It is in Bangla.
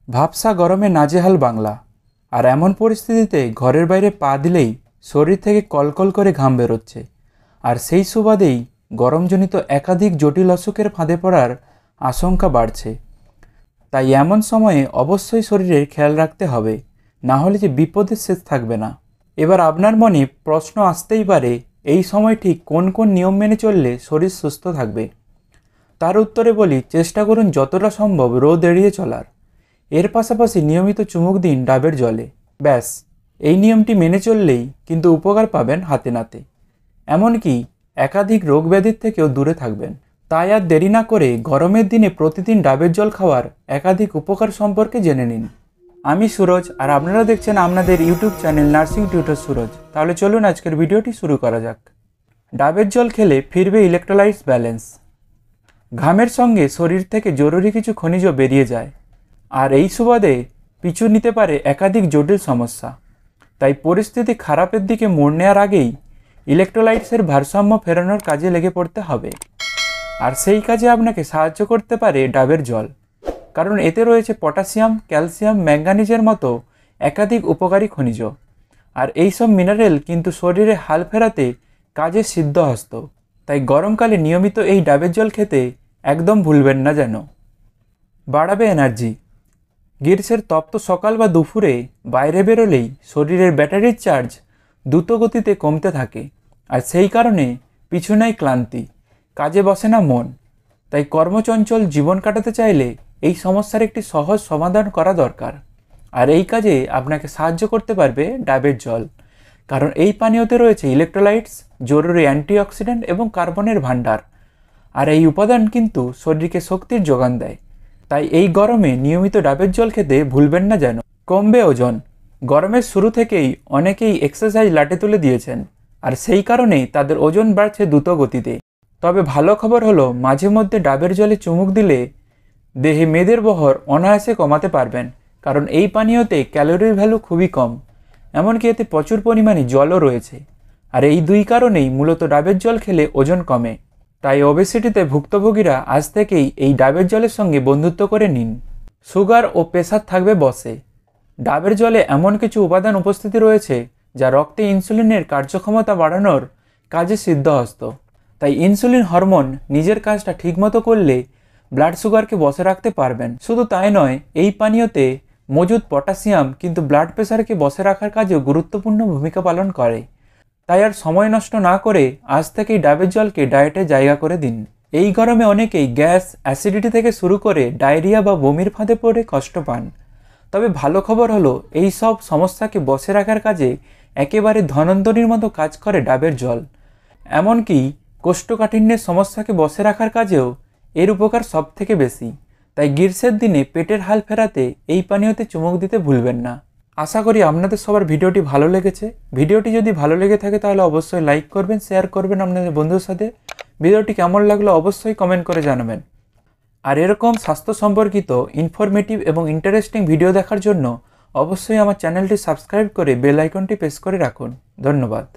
ভাবসা গরমে নাজেহাল বাংলা। আর এমন পরিস্থিতিতে ঘরের বাইরে পা দিলেই শরীর থেকে কলকল করে ঘাম বেরোচ্ছে। আর সেই সুবাদেই গরমজনিত একাধিক জটিল অসুখের ফাঁদে পড়ার আশঙ্কা বাড়ছে। তাই এমন সময়ে অবশ্যই শরীরের খেয়াল রাখতে হবে, না হলে যে বিপদের শেষ থাকবে না। এবার আপনার মনে প্রশ্ন আসতেই পারে, এই সময় ঠিক কোন কোন নিয়ম মেনে চললে শরীর সুস্থ থাকবে। তার উত্তরে বলি, চেষ্টা করুন যতটা সম্ভব রোদ এড়িয়ে চলার। এর পাশাপাশি নিয়মিত চুমুক দিন ডাবের জলে। ব্যাস, এই নিয়মটি মেনে চললেই কিন্তু উপকার পাবেন হাতে নাতে। এমনকি একাধিক রোগ ব্যাধির থেকেও দূরে থাকবেন। তাই আর দেরি না করে গরমের দিনে প্রতিদিন ডাবের জল খাওয়ার একাধিক উপকার সম্পর্কে জেনে নিন। আমি সুরজ, আর আপনারা দেখছেন আপনাদের YouTube channel nursing tutor Suraj. তাহলে চলুন আজকের ভিডিওটি শুরু করা যাক। ডাবের জল খেলে ফিরবে ইলেকট্রোলাইটস ব্যালেন্স। ঘামের সঙ্গে শরীর থেকে জরুরি কিছু খনিজ বেরিয়ে যায়, আর এই সুবাদে পিছু নিতে পারে একাধিক জটিল সমস্যা। তাই পরিস্থিতি খারাপের দিকে মোড় নেওয়ার আগেই ইলেকট্রোলাইটসের ভারসাম্য ফেরানোর কাজে লেগে পড়তে হবে। আর সেই কাজে আপনাকে সাহায্য করতে পারে ডাবের জল, কারণ এতে রয়েছে পটাশিয়াম, ক্যালসিয়াম, ম্যাঙ্গানিজের মতো একাধিক উপকারী খনিজ। আর এইসব মিনারেল কিন্তু শরীরে হাল ফেরাতে কাজে সিদ্ধহস্ত। তাই গরমকালে নিয়মিত এই ডাবের জল খেতে একদম ভুলবেন না যেন। বাড়াবে এনার্জি। গ্রীষ্মের তপ্ত সকাল বা দুপুরে বাইরে বেরোলেই শরীরের ব্যাটারির চার্জ দ্রুত গতিতে কমতে থাকে, আর সেই কারণে পিছু নেয় ক্লান্তি, কাজে বসে না মন। তাই কর্মচঞ্চল জীবন কাটাতে চাইলে এই সমস্যার একটি সহজ সমাধান করা দরকার। আর এই কাজে আপনাকে সাহায্য করতে পারবে ডাবের জল, কারণ এই পানীয়তে রয়েছে ইলেকট্রোলাইটস, জরুরি অ্যান্টিঅক্সিডেন্ট এবং কার্বনের ভাণ্ডার। আর এই উপাদান কিন্তু শরীরকে শক্তির যোগান দেয়। তাই এই গরমে নিয়মিত ডাবের জল খেতে ভুলবেন না যেন। কমবে ওজন। গরমের শুরু থেকেই অনেকেই এক্সারসাইজ লাটে তুলে দিয়েছেন, আর সেই কারণেই তাদের ওজন বাড়ছে দ্রুত গতিতে। তবে ভালো খবর হলো, মাঝে মধ্যে ডাবের জলে চুমুক দিলে দেহে মেদের বহর অনায়াসে কমাতে পারবেন, কারণ এই পানীয়তে ক্যালোরির ভ্যালু খুবই কম, এমনকি এতে প্রচুর পরিমাণে জলও রয়েছে। আর এই দুই কারণেই মূলত ডাবের জল খেলে ওজন কমে। তাই ওবেসিটিতে ভুক্তভোগীরা আজ থেকেই এই ডাবের জলের সঙ্গে বন্ধুত্ব করে নিন। সুগার ও প্রেসার থাকবে বসে। ডাবের জলে এমন কিছু উপাদান উপস্থিতি রয়েছে যা রক্তে ইনসুলিনের কার্যক্ষমতা বাড়ানোর কাজে সিদ্ধহস্ত। তাই ইনসুলিন হরমোন নিজের কাজটা ঠিকমতো করলে ব্লাড সুগারকে বসে রাখতে পারবেন। শুধু তাই নয়, এই পানীয়তে মজুদ পটাশিয়াম কিন্তু ব্লাড প্রেশারকে বসে রাখার কাজেও গুরুত্বপূর্ণ ভূমিকা পালন করে। তাই আর সময় নষ্ট না করে আজ থেকেই ডাবের জলকে ডায়েটে জায়গা করে দিন। এই গরমে অনেকেই গ্যাস, অ্যাসিডিটি থেকে শুরু করে ডায়রিয়া বা বমির ফাঁদে পড়ে কষ্ট পান। তবে ভালো খবর হলো, এই সব সমস্যাকে বসে রাখার কাজে একেবারে ধন্বন্তরীর মতো কাজ করে ডাবের জল। এমনকি কোষ্ঠকাঠিন্যের সমস্যাকে বসে রাখার কাজেও এর উপকার সব থেকে বেশি। তাই গ্রীষ্মের দিনে পেটের হাল ফেরাতে এই পানীয়তে চুমুক দিতে ভুলবেন না। আশা করি আপনাদের সবার ভিডিওটি ভালো লেগেছে। ভিডিওটি যদি ভালো লেগে থাকে তাহলে অবশ্যই লাইক করবেন, শেয়ার করবেন আপনাদের বন্ধুদের সাথে। ভিডিওটি কেমন লাগলো অবশ্যই কমেন্ট করে জানাবেন। আর এরকম স্বাস্থ্য সম্পর্কিত ইনফরমেটিভ এবং ইন্টারেস্টিং ভিডিও দেখার জন্য অবশ্যই আমার চ্যানেলটি সাবস্ক্রাইব করে বেল আইকনটি প্রেস করে রাখুন। ধন্যবাদ।